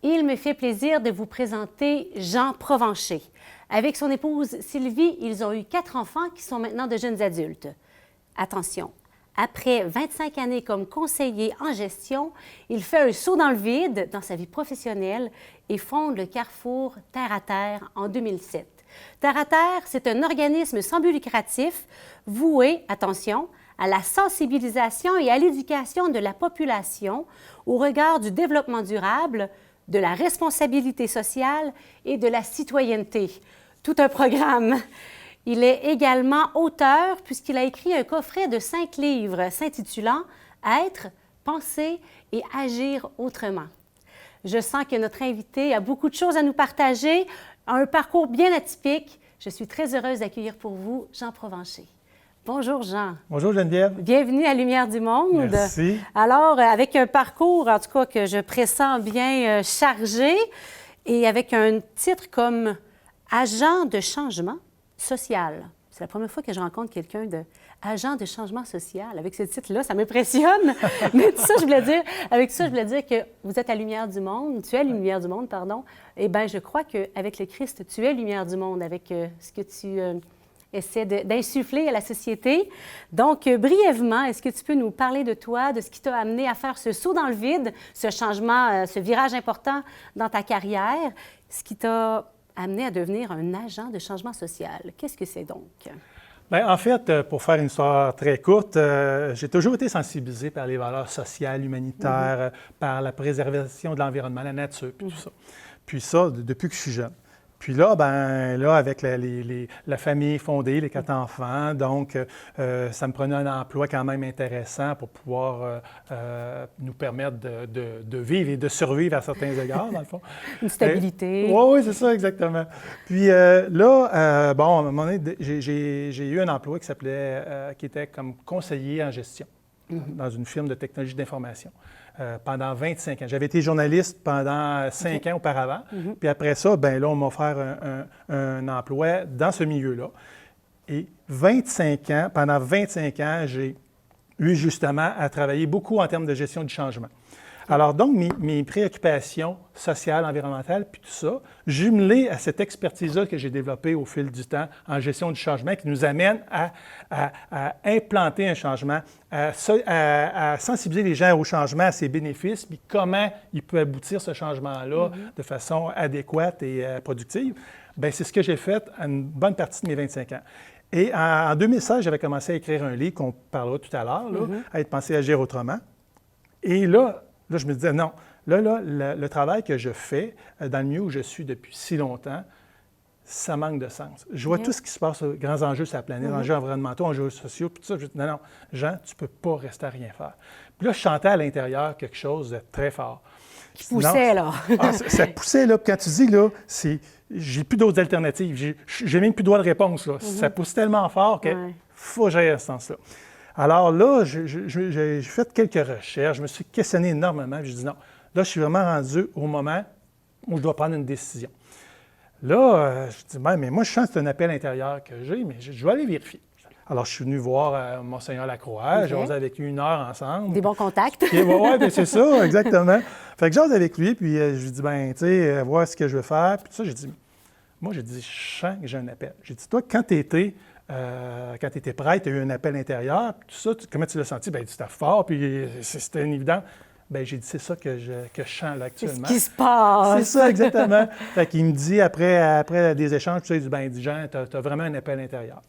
Il me fait plaisir de vous présenter Jean Provencher. Avec son épouse Sylvie, ils ont eu 4 enfants qui sont maintenant de jeunes adultes. Attention, après 25 années comme conseiller en gestion, il fait un saut dans le vide dans sa vie professionnelle et fonde le Carrefour Terre à Terre en 2007. Terre à Terre, c'est un organisme sans but lucratif voué, attention, à la sensibilisation et à l'éducation de la population au regard du développement durable, de la responsabilité sociale et de la citoyenneté. Tout un programme. Il est également auteur puisqu'il a écrit un coffret de 5 livres s'intitulant « Être, penser et agir autrement ». Je sens que notre invité a beaucoup de choses à nous partager, a un parcours bien atypique. Je suis très heureuse d'accueillir pour vous Jean Provencher. Bonjour Jean. Bonjour Geneviève. Bienvenue à Lumière du Monde. Merci. Alors, avec un parcours, en tout cas, que je pressens bien chargé et avec un titre comme « Agent de changement social ». C'est la première fois que je rencontre quelqu'un de agent de changement social. Avec ce titre-là, ça m'impressionne. Mais tout ça, avec ça, je voulais dire que vous êtes à Lumière du Monde, tu es Lumière du Monde, pardon. Eh bien, je crois qu'avec le Christ, tu es Lumière du Monde, avec ce que tu essaie d'insuffler à la société. Donc, brièvement, est-ce que tu peux nous parler de toi, de ce qui t'a amené à faire ce saut dans le vide, ce changement, ce virage important dans ta carrière, ce qui t'a amené à devenir un agent de changement social? Qu'est-ce que c'est donc? Bien, en fait, pour faire une histoire très courte, j'ai toujours été sensibilisé par les valeurs sociales, humanitaires, par la préservation de l'environnement, la nature, puis tout ça. Puis ça, depuis que je suis jeune. Puis là, avec la famille fondée, les 4 enfants, donc ça me prenait un emploi quand même intéressant pour pouvoir nous permettre de vivre et de survivre à certains égards, dans le fond. Une stabilité. Oui, c'est ça, exactement. Puis à un moment donné, j'ai eu un emploi qui était comme conseiller en gestion dans une firme de technologie d'information. Pendant 25 ans. J'avais été journaliste pendant 5 ans auparavant. Puis après ça, là, on m'a offert un emploi dans ce milieu-là. Et pendant 25 ans, j'ai eu justement à travailler beaucoup en termes de gestion du changement. Alors donc, mes préoccupations sociales, environnementales, puis tout ça, jumelées à cette expertise-là que j'ai développée au fil du temps en gestion du changement, qui nous amène à implanter un changement, à sensibiliser les gens au changement, à ses bénéfices, puis comment il peut aboutir ce changement-là de façon adéquate et productive. Bien, c'est ce que j'ai fait à une bonne partie de mes 25 ans. Et en 2016, j'avais commencé à écrire un livre qu'on parlera tout à l'heure, à être pensé agir autrement. Et là, je me disais, non, le travail que je fais dans le milieu où je suis depuis si longtemps, ça manque de sens. Je vois tout ce qui se passe, grands enjeux sur la planète, enjeux environnementaux, enjeux sociaux, puis tout ça. Je dis, non, Jean, tu ne peux pas rester à rien faire. Puis là, je chantais à l'intérieur quelque chose de très fort. Qui poussait, là. Ça poussait, là. Puis quand tu dis, là, j'ai plus d'autres alternatives. J'ai même plus de droit de réponse, là. Ça pousse tellement fort qu'il faut que j'aille à ce sens-là. Alors là, j'ai fait quelques recherches, je me suis questionné énormément, puis je dis non, là, je suis vraiment rendu au moment où je dois prendre une décision. Là, je dis, mais moi, je sens que c'est un appel intérieur que j'ai, mais je vais aller vérifier. Alors, je suis venu voir Monseigneur Lacroix, j'ai jasé avec lui 1 heure ensemble. Des bons contacts. Oui, c'est ça, exactement. Fait que j'ai jasé avec lui, puis je lui dis, tu sais, voir ce que je veux faire. Puis tout ça, j'ai dit, je sens que j'ai un appel. J'ai dit, toi, quand tu étais prête, tu as eu un appel intérieur, puis tout ça, comment tu l'as senti? Bien, c'était fort, puis c'était une évidence. Bien, j'ai dit, c'est ça que je sens là actuellement. C'est ce qui se passe. C'est ça, exactement. Fait qu'il me dit, après des échanges, tu sais, il dit, Jean, tu as vraiment un appel intérieur.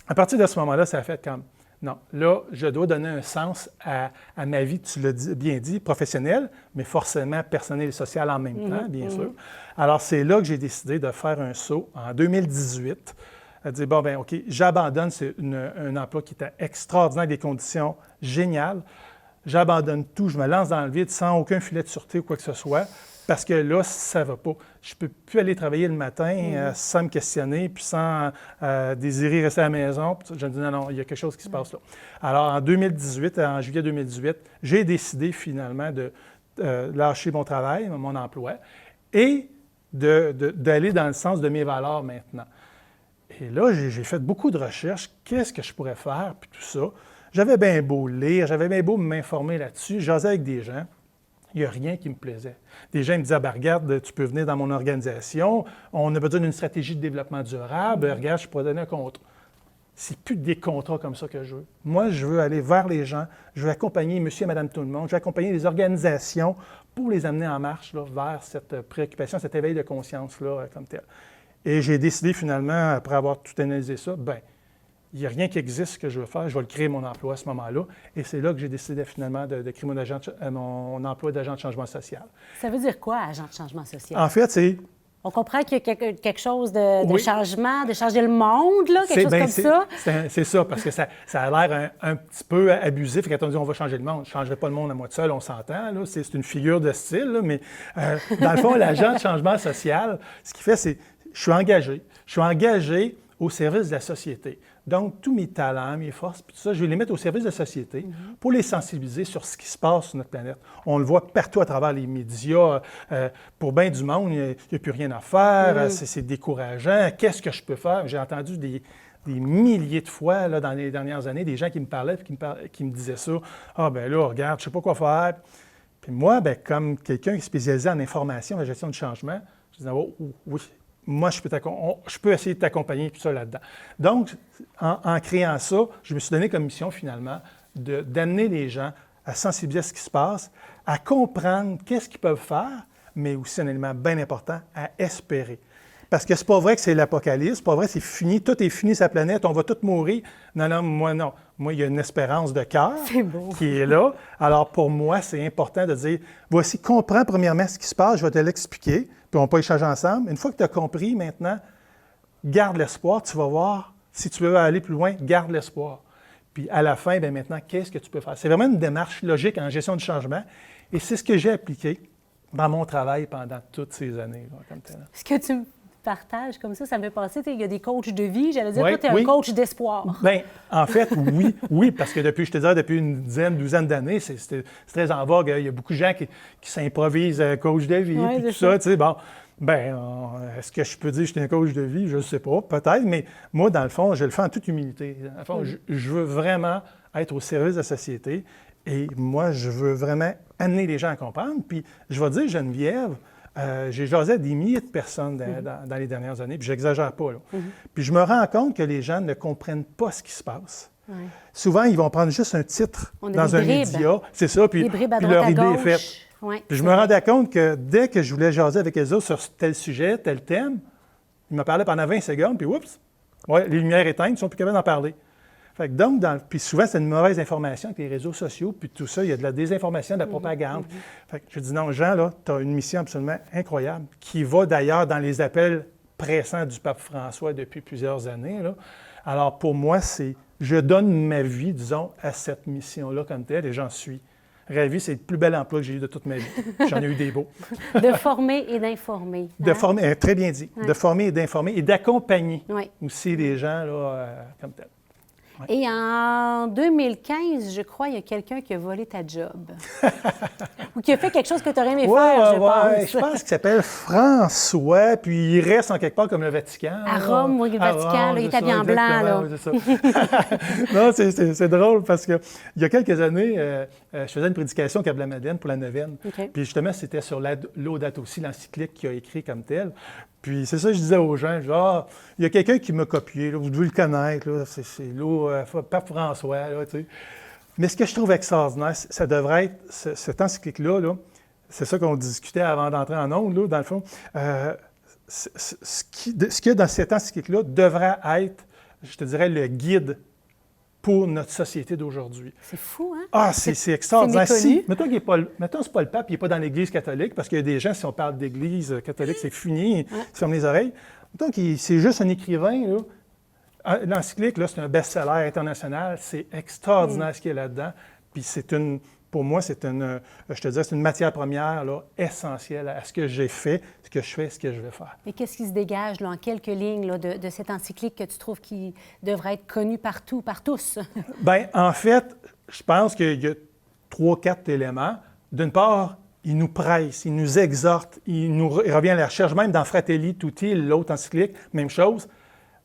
À partir de ce moment-là, ça a fait comme, non, là, je dois donner un sens à ma vie, tu l'as bien dit, professionnelle, mais forcément personnelle et sociale en même temps, bien sûr. Alors, c'est là que j'ai décidé de faire un saut en 2018. Elle dit, OK, j'abandonne, c'est un emploi qui était extraordinaire, des conditions géniales. J'abandonne tout, je me lance dans le vide sans aucun filet de sûreté ou quoi que ce soit, parce que là, ça ne va pas. Je ne peux plus aller travailler le matin sans me questionner, puis sans désirer rester à la maison. Puis je me dis, non, il y a quelque chose qui se passe là. Alors, en juillet 2018, j'ai décidé finalement de lâcher mon travail, mon emploi, et d'aller dans le sens de mes valeurs maintenant. Et là, j'ai fait beaucoup de recherches. Qu'est-ce que je pourrais faire, puis tout ça. J'avais bien beau lire, j'avais bien beau m'informer là-dessus, jasais avec des gens. il n'y a rien qui me plaisait. Des gens me disaient, ben, regarde, tu peux venir dans mon organisation, on a besoin d'une stratégie de développement durable, regarde, je pourrais donner un contrat. C'est plus des contrats comme ça que je veux. Moi, je veux aller vers les gens, je veux accompagner monsieur et madame tout le monde, je veux accompagner les organisations pour les amener en marche là, vers cette préoccupation, cet éveil de conscience-là comme tel. Et j'ai décidé finalement, après avoir tout analysé ça, bien, il n'y a rien qui existe que je veux faire, je vais le créer mon emploi à ce moment-là. Et c'est là que j'ai décidé finalement de créer mon emploi d'agent de changement social. Ça veut dire quoi, agent de changement social? En fait, c'est... On comprend qu'il y a quelque chose de changement, de changer le monde, là, quelque chose comme ça. C'est ça, parce que ça a l'air un petit peu abusif quand on dit on va changer le monde. Je ne changerai pas le monde à moi tout seul, on s'entend. Là, c'est une figure de style, là, mais dans le fond, l'agent de changement social, ce qu'il fait, c'est je suis engagé au service de la société. Donc, tous mes talents, mes forces, puis tout ça, je vais les mettre au service de la société pour les sensibiliser sur ce qui se passe sur notre planète. On le voit partout à travers les médias. Pour bien du monde, il n'y a plus rien à faire, c'est décourageant. Qu'est-ce que je peux faire? J'ai entendu des milliers de fois là, dans les dernières années, des gens qui me parlaient et qui me disaient ça. « Ah, ben là, regarde, je ne sais pas quoi faire. » Puis moi, ben, comme quelqu'un qui est spécialisé en information, en gestion du changement, je disais « Oh, oui. » Moi, je peux essayer de t'accompagner tout ça là-dedans. Donc, en créant ça, je me suis donné comme mission, finalement, d'amener les gens à sensibiliser à ce qui se passe, à comprendre qu'est-ce qu'ils peuvent faire, mais aussi un élément bien important, à espérer. Parce que c'est pas vrai que c'est l'apocalypse, c'est pas vrai que c'est fini, tout est fini sur la planète, on va tous mourir. Non, moi, non. Moi, il y a une espérance de cœur qui est là. Alors, pour moi, c'est important de dire, voici, comprends premièrement ce qui se passe, je vais te l'expliquer, puis on peut échanger ensemble. Une fois que tu as compris, maintenant, garde l'espoir, tu vas voir, si tu veux aller plus loin, garde l'espoir. Puis à la fin, bien maintenant, qu'est-ce que tu peux faire? C'est vraiment une démarche logique en gestion du changement, et c'est ce que j'ai appliqué dans mon travail pendant toutes ces années. Là, comme tel. Ce que tu me partages comme ça me fait penser, il y a des coachs de vie, j'allais dire, toi, tu es un coach d'espoir. Bien, en fait, oui, parce que depuis une douzaine d'années, c'est très en vogue. Il y a beaucoup de gens qui s'improvisent coach de vie, puis tout ça, tu sais, bon. Bien, est-ce que je peux dire que je suis un coach de vie? Je ne sais pas, peut-être, mais moi, dans le fond, je le fais en toute humilité. Dans le fond, je veux vraiment être au service de la société et moi, je veux vraiment amener les gens à comprendre. Puis, je vais dire, Geneviève, j'ai jasé à des milliers de personnes dans les dernières années, puis je n'exagère pas. Là. Puis, je me rends compte que les gens ne comprennent pas ce qui se passe. Souvent, ils vont prendre juste un titre dans un média, c'est ça, puis leur idée est faite. Puis je me rendais compte que dès que je voulais jaser avec eux autres sur tel sujet, tel thème, ils me parlaient pendant 20 secondes, puis oups, les lumières éteintes, ils ne sont plus capables d'en parler. Fait que donc, puis souvent, c'est une mauvaise information avec les réseaux sociaux, puis tout ça, il y a de la désinformation, de la propagande. Fait que je dis non, Jean, là, tu as une mission absolument incroyable, qui va d'ailleurs dans les appels pressants du pape François depuis plusieurs années. Là. Alors, pour moi, je donne ma vie, disons, à cette mission-là comme telle, et j'en suis ravi, c'est le plus bel emploi que j'ai eu de toute ma vie. J'en ai eu des beaux. De former et d'informer. De former, très bien dit. De former et d'informer et d'accompagner aussi les gens là, comme tel. Et en 2015, je crois, il y a quelqu'un qui a volé ta job. Ou qui a fait quelque chose que tu aurais aimé faire, je pense. Je pense qu'il s'appelle François, puis il reste en quelque part comme le Vatican. À Rome, oui, le Vatican, il est habillé en blanc. Là. Oui, c'est ça. Non, c'est drôle parce qu'il y a quelques années, je faisais une prédication au Cap-de-la-Madeleine pour la neuvaine. Puis justement, c'était sur Laudato Si, l'encyclique qu'il a écrit comme tel. Puis c'est ça que je disais aux gens, genre, il y a quelqu'un qui m'a copié, là, vous devez le connaître, là, c'est Pape François, là, tu sais. Mais ce que je trouve extraordinaire, ça devrait être, cette encyclique-là, là, c'est ça qu'on discutait avant d'entrer en ondes, là, dans le fond, ce qu'il y a dans cette encyclique-là devrait être, je te dirais, le guide pour notre société d'aujourd'hui. C'est fou, hein? Ah, c'est extraordinaire. Si, mettons, c'est pas le pape, il n'est pas dans l'Église catholique, parce qu'il y a des gens, si on parle d'Église catholique, c'est fini, ils se ferment les oreilles. Mettons que c'est juste un écrivain, là. L'encyclique, là, c'est un best-seller international. C'est extraordinaire ce qu'il y a là-dedans. Puis pour moi, c'est une matière première là, essentielle à ce que j'ai fait, ce que je fais, ce que je vais faire. Mais qu'est-ce qui se dégage là, en quelques lignes là, de cette encyclique que tu trouves qui devrait être connue partout, par tous? Bien, en fait, je pense qu'il y a 3-4 éléments. D'une part, il nous presse, il nous exhorte, il revient à la recherche, même dans Fratelli Tutti, l'autre encyclique, même chose.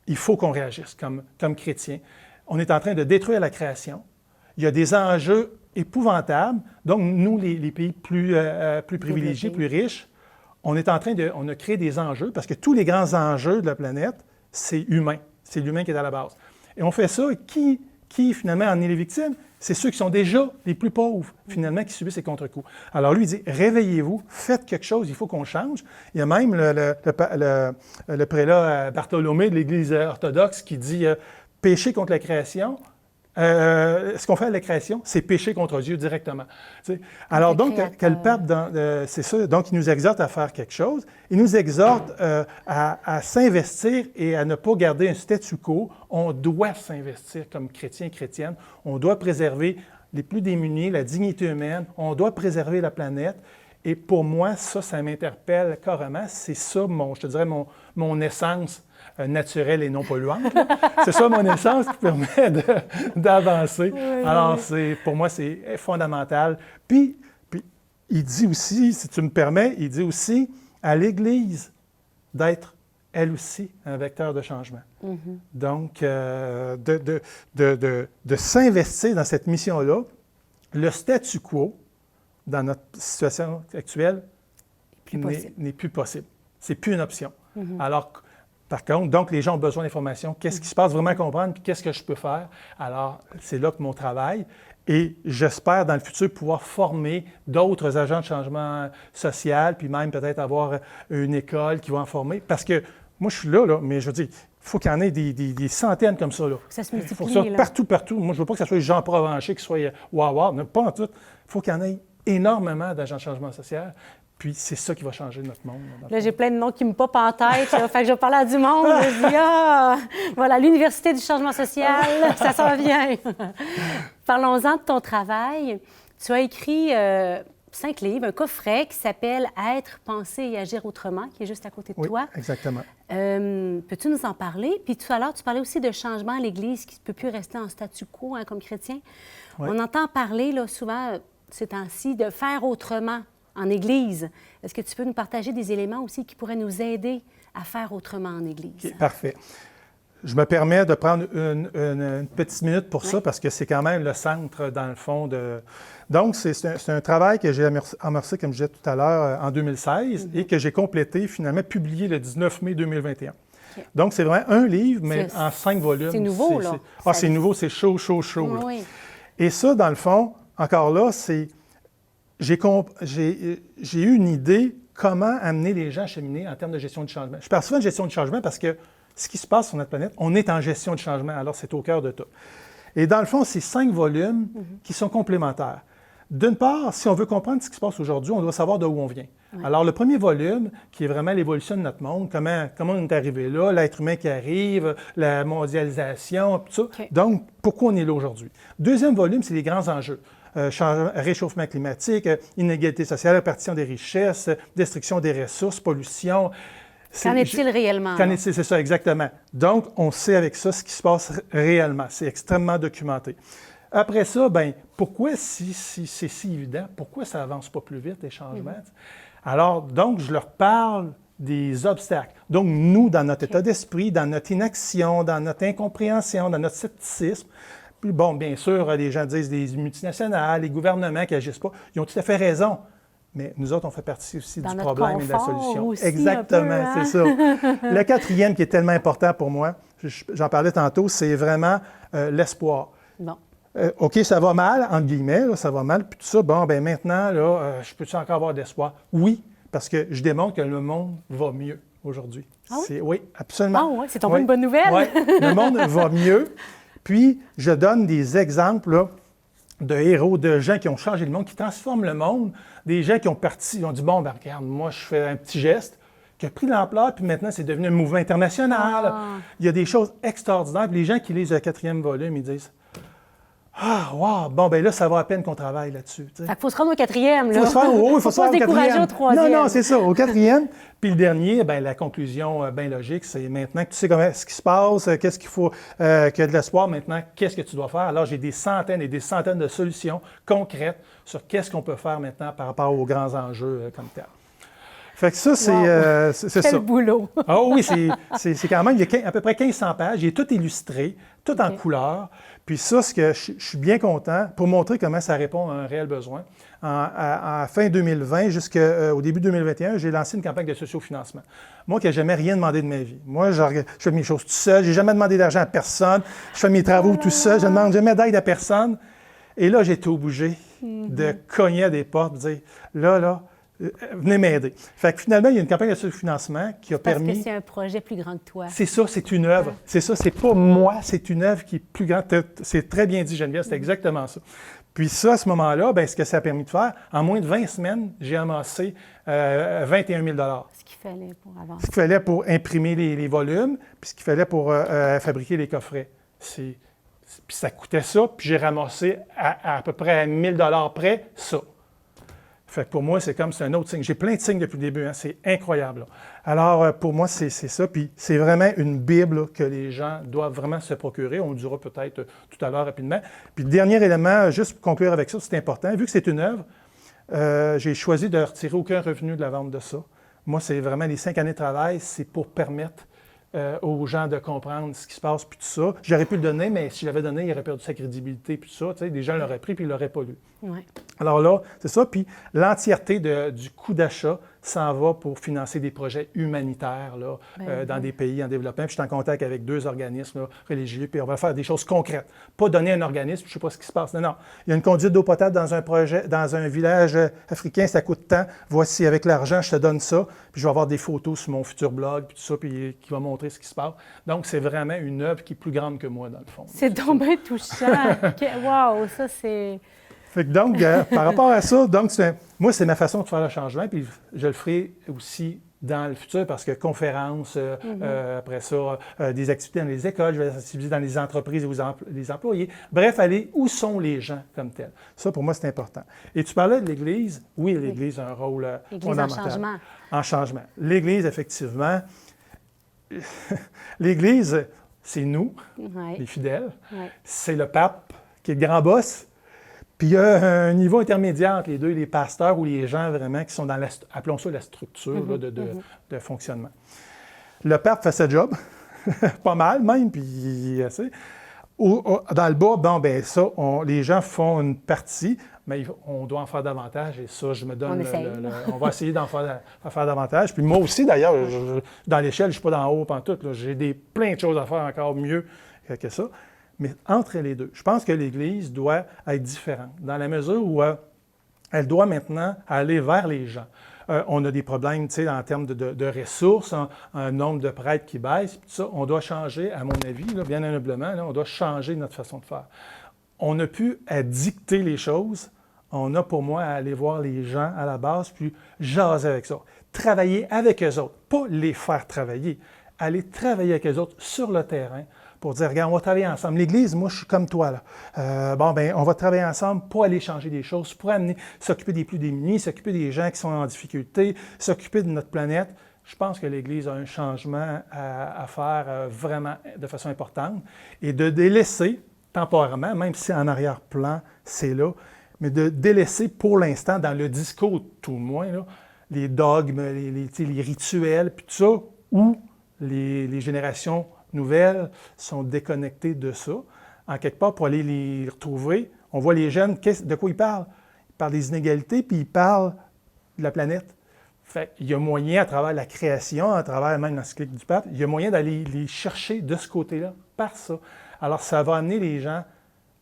Il faut qu'on réagisse comme chrétiens. On est en train de détruire la création. Il y a des enjeux épouvantable. Donc, nous, les pays plus privilégiés, plus riches, on a créé des enjeux, parce que tous les grands enjeux de la planète, c'est humain. C'est l'humain qui est à la base. Et on fait ça, et qui finalement en est les victimes? C'est ceux qui sont déjà les plus pauvres, finalement, qui subissent ces contre-coups. Alors lui, il dit, réveillez-vous, faites quelque chose, il faut qu'on change. Il y a même le prélat Bartholomé de l'Église orthodoxe qui dit, pécher contre la création. Ce qu'on fait à la création, c'est pécher contre Dieu directement. T'sais. Alors donc, que le pape, c'est ça, donc il nous exhorte à faire quelque chose. Il nous exhorte à s'investir et à ne pas garder un statu quo. On doit s'investir comme chrétiens et chrétiennes. On doit préserver les plus démunis, la dignité humaine. On doit préserver la planète. Et pour moi, ça m'interpelle carrément. C'est ça, je te dirais, mon essence naturelle et non polluante. C'est ça mon essence qui permet d'avancer. Oui, alors, pour moi, c'est fondamental. Puis, il dit aussi, si tu me permets, il dit aussi à l'Église d'être, elle aussi, un vecteur de changement. Mm-hmm. Donc, de s'investir dans cette mission-là, le statu quo, dans notre situation actuelle, n'est plus possible. C'est plus une option. Mm-hmm. Alors, par contre, donc, les gens ont besoin d'informations. Qu'est-ce qui se passe? Vraiment comprendre, puis qu'est-ce que je peux faire? Alors, c'est là que mon travail. Et j'espère, dans le futur, pouvoir former d'autres agents de changement social, puis même peut-être avoir une école qui va en former. Parce que moi, je suis là, mais je veux dire, il faut qu'il y en ait des centaines comme ça. Là. Ça se multiplie. Il faut que ça partout. Moi, je ne veux pas que ce soit Jean Provencher qui soit waouh, pas en tout. Il faut qu'il y en ait énormément d'agents de changement social. Puis c'est ça qui va changer notre monde. Là, j'ai plein de noms qui me popent en tête. Fait que je vais parler à du monde. Je dis, voilà, l'Université du changement social, ça s'en vient. Parlons-en de ton travail. Tu as écrit 5 livres, un coffret qui s'appelle « Être, penser et agir autrement », qui est juste à côté de toi. Oui, exactement. Peux-tu nous en parler? Puis tout à l'heure, tu parlais aussi de changement à l'Église qui ne peut plus rester en statu quo comme chrétien. Oui. On entend parler là, souvent, ces temps-ci, de faire autrement en Église. Est-ce que tu peux nous partager des éléments aussi qui pourraient nous aider à faire autrement en Église? Okay, parfait. Je me permets de prendre une petite minute pour ça parce que c'est quand même le centre, dans le fond, de... Donc, c'est un travail que j'ai amorcé, comme je disais tout à l'heure, en 2016 et que j'ai complété, finalement, publié le 19 mai 2021. Okay. Donc, c'est vraiment un livre, mais en 5 volumes. C'est nouveau, là. C'est nouveau, c'est chaud. Oui. Et ça, dans le fond, encore là, c'est... J'ai eu une idée comment amener les gens à cheminer en termes de gestion du changement. Je parle souvent de gestion du changement parce que ce qui se passe sur notre planète, on est en gestion du changement, alors c'est au cœur de tout. Et dans le fond, c'est 5 volumes qui sont complémentaires. D'une part, si on veut comprendre ce qui se passe aujourd'hui, on doit savoir d'où on vient. Oui. Alors, le premier volume, qui est vraiment l'évolution de notre monde, comment on est arrivé là, l'être humain qui arrive, la mondialisation, tout ça. Okay. Donc, pourquoi on est là aujourd'hui? Deuxième volume, c'est les grands enjeux. Réchauffement climatique, inégalité sociale, répartition des richesses, destruction des ressources, pollution. Qu'en est-il réellement? Qu'en est-il, c'est ça, exactement. Donc, on sait avec ça ce qui se passe réellement. C'est extrêmement documenté. Après ça, bien, pourquoi, si c'est si évident, pourquoi ça n'avance pas plus vite, les changements? Alors, donc, je leur parle des obstacles. Donc, nous, dans notre état d'esprit, dans notre inaction, dans notre incompréhension, dans notre scepticisme, puis bon, bien sûr, les gens disent des multinationales, les gouvernements qui n'agissent pas. Ils ont tout à fait raison. Mais nous autres, on fait partie aussi du problème et de la solution. Aussi, exactement, un peu, hein? C'est ça. Le quatrième qui est tellement important pour moi, j'en parlais tantôt, c'est vraiment l'espoir. Bon. OK, ça va mal, entre guillemets, là, ça va mal, puis tout ça, bon, bien maintenant, là, je peux-tu encore avoir d'espoir? Oui, parce que je démontre que le monde va mieux aujourd'hui. Ah oui? Oui, absolument. Ah oui, c'est tombé une bonne nouvelle? Oui, le monde va mieux. Puis, je donne des exemples là, de héros, de gens qui ont changé le monde, qui transforment le monde, des gens qui ont parti, ils ont dit, bon, ben regarde, moi, je fais un petit geste qui a pris l'ampleur, puis maintenant, c'est devenu un mouvement international. Ah. Il y a des choses extraordinaires. Puis les gens qui lisent le 4e volume, ils disent, ah, wow, bon, ben là, ça va à peine qu'on travaille là-dessus. Il faut se rendre au 4e, là. Il faut se faire au 4e. Décourager au 3e. Non, c'est ça, au 4e. Puis le dernier, bien, la conclusion bien logique, c'est maintenant que tu sais ce qui se passe, qu'est-ce qu'il faut, qu'il y a de l'espoir, maintenant, qu'est-ce que tu dois faire? Alors, j'ai des centaines et des centaines de solutions concrètes sur qu'est-ce qu'on peut faire maintenant par rapport aux grands enjeux comme tel. Fait que ça, c'est Quel ça. boulot! Ah oui, c'est quand même, il y a à peu près 1500 pages, il est tout illustré, tout en couleur. Puis ça, ce que je suis bien content, pour montrer comment ça répond à un réel besoin. En fin 2020 jusqu'au début 2021, j'ai lancé une campagne de sociofinancement. Moi qui n'ai jamais rien demandé de ma vie. Moi, je fais mes choses tout seul, je n'ai jamais demandé d'argent à personne, je fais mes travaux tout seul, je ne demande jamais d'aide à personne. Et là, j'ai été obligé de cogner à des portes, de dire, là, venez m'aider. Fait que finalement, il y a une campagne de financement qui a permis... Parce que c'est un projet plus grand que toi. C'est ça, c'est une œuvre. C'est ça, c'est pas moi, c'est une œuvre qui est plus grande. C'est très bien dit, Geneviève, c'est exactement ça. Puis ça, à ce moment-là, bien, ce que ça a permis de faire, en moins de 20 semaines, j'ai amassé 21 000 Ce qu'il fallait pour avancer. Ce qu'il fallait pour imprimer les volumes, puis ce qu'il fallait pour fabriquer les coffrets. Puis ça coûtait ça, puis j'ai ramassé à peu près à 1 000 $ près, ça. Fait que pour moi, c'est un autre signe. J'ai plein de signes depuis le début, hein, c'est incroyable. Là. Alors, pour moi, c'est ça. Puis c'est vraiment une Bible là, que les gens doivent vraiment se procurer. On le dira peut-être tout à l'heure rapidement. Puis le dernier élément, juste pour conclure avec ça, c'est important. Vu que c'est une œuvre, j'ai choisi de ne retirer aucun revenu de la vente de ça. Moi, c'est vraiment les 5 années de travail, c'est pour permettre aux gens de comprendre ce qui se passe, puis tout ça. J'aurais pu le donner, mais si je l'avais donné, il aurait perdu sa crédibilité, puis tout ça. Tu sais, des gens l'auraient pris, puis ils ne l'auraient pas lu. Ouais. Alors là, c'est ça. Puis l'entièreté du coût d'achat s'en va pour financer des projets humanitaires là, dans des pays en développement. Puis je suis en contact avec 2 organismes là, religieux, puis on va faire des choses concrètes. Pas donner un organisme, je ne sais pas ce qui se passe. Non. Il y a une conduite d'eau potable dans un projet, dans un village africain, ça coûte tant. Voici, avec l'argent, je te donne ça. Puis je vais avoir des photos sur mon futur blog, puis tout ça, puis qui va montrer ce qui se passe. Donc, c'est vraiment une œuvre qui est plus grande que moi, dans le fond. C'est donc bien touchant. Wow, ça, c'est... Fait que donc, par rapport à ça, donc moi, c'est ma façon de faire le changement, puis je le ferai aussi dans le futur parce que conférences, après ça, des activités dans les écoles, je vais sensibiliser dans les entreprises et les employés. Bref, aller où sont les gens comme tels. Ça, pour moi, c'est important. Et tu parlais de l'Église. Oui, l'Église a un rôle fondamental. En changement. En changement. L'Église, effectivement, l'Église, c'est nous, les fidèles. Ouais. C'est le pape qui est le grand boss. Puis il y a un niveau intermédiaire entre les deux, les pasteurs ou les gens vraiment qui sont dans, appelons ça la structure là, de fonctionnement. Le pape fait ce job, pas mal même, puis assez. Dans le bas, bon, ben ça, les gens font une partie, mais on doit en faire davantage, et ça, je me donne on va essayer d'en faire davantage. Puis moi aussi, d'ailleurs, dans l'échelle, je ne suis pas dans haut pantoute, là, j'ai plein de choses à faire encore mieux que ça. Mais entre les deux, je pense que l'Église doit être différente, dans la mesure où elle doit maintenant aller vers les gens. On a des problèmes, tu sais, en termes de ressources, un nombre de prêtres qui baisse, tout ça. On doit changer, à mon avis, là, bien humblement, là, on doit changer notre façon de faire. On n'a plus à dicter les choses, on a pour moi à aller voir les gens à la base, puis jaser avec ça. Travailler avec eux autres, pas les faire travailler, aller travailler avec eux autres sur le terrain, pour dire, regarde, on va travailler ensemble. L'Église, moi, je suis comme toi, là. On va travailler ensemble pour aller changer des choses, pour s'occuper des plus démunis, s'occuper des gens qui sont en difficulté, s'occuper de notre planète. Je pense que l'Église a un changement à faire vraiment de façon importante et de délaisser temporairement, même si en arrière-plan, c'est là, mais de délaisser pour l'instant, dans le discours tout le moins, là, les dogmes, les rituels, puis tout ça, où les générations nouvelles sont déconnectées de ça. En quelque part, pour aller les retrouver, on voit les jeunes, de quoi ils parlent? Ils parlent des inégalités, puis ils parlent de la planète. Fait, il y a moyen, à travers la création, à travers même l'encyclique du pape, il y a moyen d'aller les chercher de ce côté-là, par ça. Alors, ça va amener les gens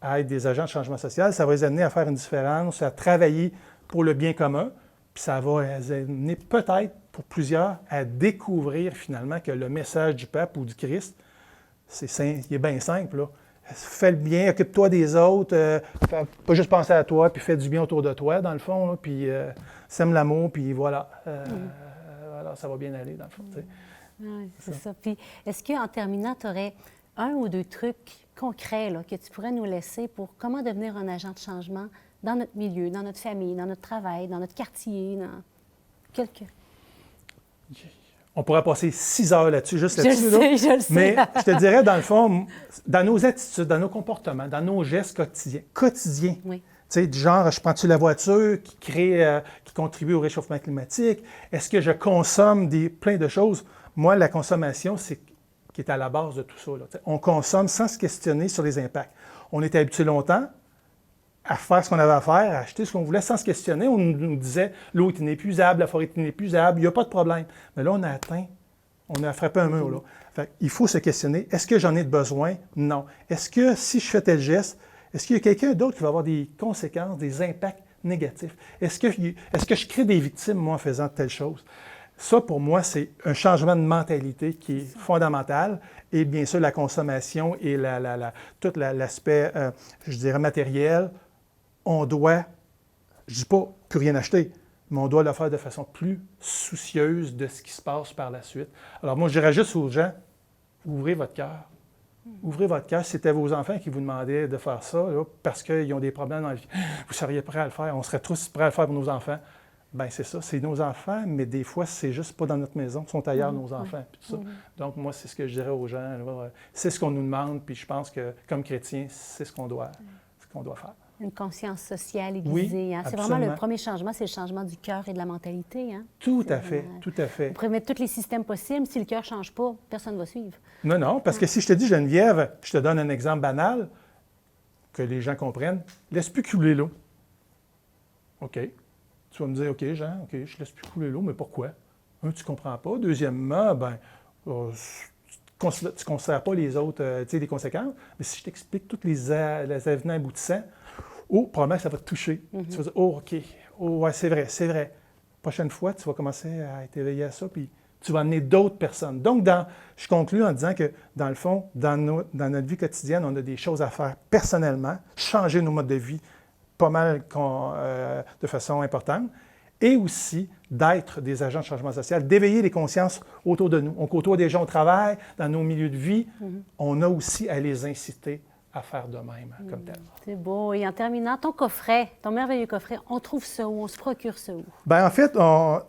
à être des agents de changement social, ça va les amener à faire une différence, à travailler pour le bien commun, puis ça va les amener peut-être, pour plusieurs, à découvrir finalement que le message du pape ou du Christ, il est bien simple, là. Fais le bien, occupe-toi des autres, pas juste penser à toi, puis fais du bien autour de toi, dans le fond, là, puis sème l'amour, puis voilà. Voilà, ça va bien aller, dans le fond. Oui, c'est ça. Puis, est-ce qu'en terminant, tu aurais 1 ou 2 trucs concrets là, que tu pourrais nous laisser pour comment devenir un agent de changement dans notre milieu, dans notre famille, dans notre travail, dans notre quartier, dans quelques... On pourrait passer 6 heures là-dessus, juste là-dessus. Je le sais. Mais je te dirais, dans le fond, dans nos attitudes, dans nos comportements, dans nos gestes quotidiens, oui. Tu sais, du genre, je prends-tu la voiture qui contribue au réchauffement climatique? Est-ce que je consomme plein de choses? Moi, la consommation, c'est qui est à la base de tout ça. Là. On consomme sans se questionner sur les impacts. On était habitué longtemps à faire ce qu'on avait à faire, à acheter ce qu'on voulait sans se questionner. On nous disait, l'eau est inépuisable, la forêt est inépuisable, il n'y a pas de problème. Mais là, on a frappé un mur. Là. Fait, il faut se questionner, est-ce que j'en ai besoin? Non. Est-ce que si je fais tel geste, est-ce qu'il y a quelqu'un d'autre qui va avoir des conséquences, des impacts négatifs? Est-ce que je crée des victimes, moi, en faisant telle chose? Ça, pour moi, c'est un changement de mentalité qui est fondamental. Et bien sûr, la consommation et tout l'aspect, je dirais, matériel, on doit, je ne dis pas plus rien acheter, mais on doit le faire de façon plus soucieuse de ce qui se passe par la suite. Alors moi, je dirais juste aux gens, ouvrez votre cœur. Ouvrez votre cœur. Si c'était vos enfants qui vous demandaient de faire ça, là, parce qu'ils ont des problèmes dans la vie, vous seriez prêts à le faire. On serait tous prêts à le faire pour nos enfants. Bien, c'est ça, c'est nos enfants, mais des fois, c'est juste pas dans notre maison, ils sont ailleurs, nos enfants, puis tout ça. Donc, moi, c'est ce que je dirais aux gens, là, c'est ce qu'on nous demande, puis je pense que, comme chrétiens, c'est ce qu'on doit faire. Une conscience sociale Oui, aiguisée. C'est vraiment le premier changement, c'est le changement du cœur et de la mentalité. Hein? Tout à fait, tout à fait. On pourrait mettre tous les systèmes possibles. Si le cœur ne change pas, personne ne va suivre. Non, parce que si je te dis, Geneviève, je te donne un exemple banal, que les gens comprennent, laisse plus couler l'eau. OK. Tu vas me dire, OK, Jean, OK, je laisse plus couler l'eau, mais pourquoi? Un, tu ne comprends pas. Deuxièmement, tu ne considères pas les autres, les conséquences. Mais si je t'explique tous les avenants aboutissants, probablement que ça va te toucher. Tu vas dire, OK, ouais, c'est vrai. Prochaine fois, tu vas commencer à être éveillé à ça, puis tu vas amener d'autres personnes. Donc, je conclue en disant que, dans le fond, dans notre vie quotidienne, on a des choses à faire personnellement, changer nos modes de vie pas mal de façon importante, et aussi d'être des agents de changement social, d'éveiller les consciences autour de nous. On côtoie des gens au travail, dans nos milieux de vie, on a aussi à les inciter à faire de même, comme tel. C'est beau. Et en terminant, ton coffret, ton merveilleux coffret, on trouve ça où? On se procure ça où? Bien, en fait,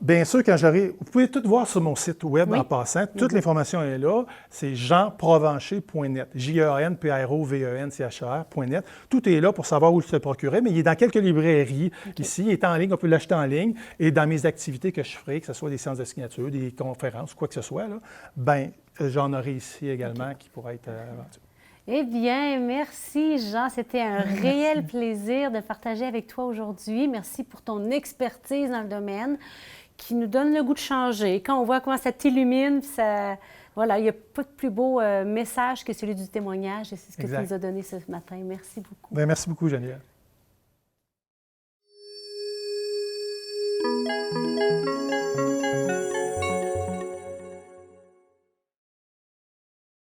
bien sûr, vous pouvez tout voir sur mon site web en passant. Toute l'information est là. C'est jeanprovencher.net. JEANPROVENCHER.net. Tout est là pour savoir où se procurer, mais il est dans quelques librairies ici. Il est en ligne, on peut l'acheter en ligne. Et dans mes activités que je ferai, que ce soit des séances de signature, des conférences, quoi que ce soit, j'en aurai ici également qui pourraient être vendues. Eh bien, merci Jean. C'était un réel plaisir de partager avec toi aujourd'hui. Merci pour ton expertise dans le domaine qui nous donne le goût de changer. Quand on voit comment ça t'illumine, voilà, il n'y a pas de plus beau message que celui du témoignage et c'est ce que tu nous as donné ce matin. Merci beaucoup. Bien, merci beaucoup, Geneviève.